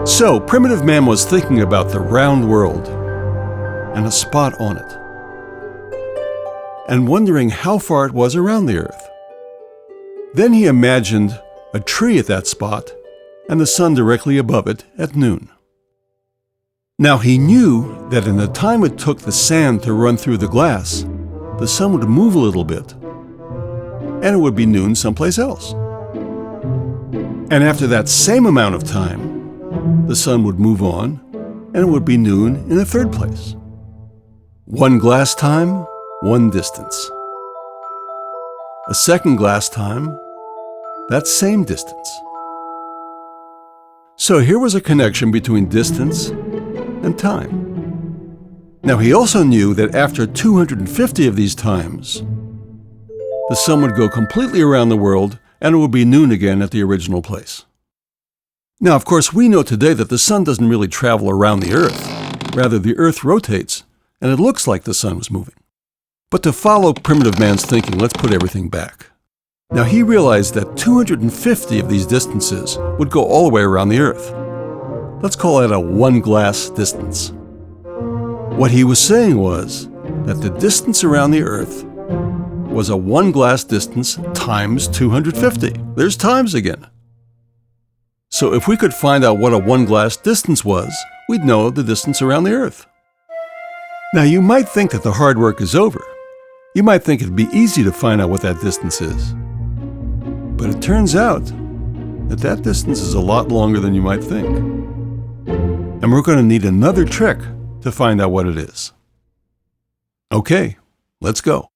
So, primitive man was thinking about the round world and a spot on it, and wondering how far it was around the Earth. Then he imagined a tree at that spot and the sun directly above it at noon. Now he knew that in the time it took the sand to run through the glass, the sun would move a little bit, and it would be noon someplace else. And after that same amount of time, the sun would move on, and it would be noon in the third place. One glass time, one distance. A second glass time, that same distance. So here was a connection between distance and time. Now he also knew that after 250 of these times, the sun would go completely around the world and it would be noon again at the original place. Now, of course, we know today that the sun doesn't really travel around the Earth. Rather, the Earth rotates, and it looks like the sun was moving. But to follow primitive man's thinking, let's put everything back. Now, he realized that 250 of these distances would go all the way around the Earth. Let's call it a one-glass distance. What he was saying was that the distance around the Earth was a one-glass distance times 250. There's times again. So if we could find out what a one-glass distance was, we'd know the distance around the Earth. Now, you might think that the hard work is over. You might think it'd be easy to find out what that distance is. But it turns out that that distance is a lot longer than you might think. And we're going to need another trick to find out what it is. Okay, let's go.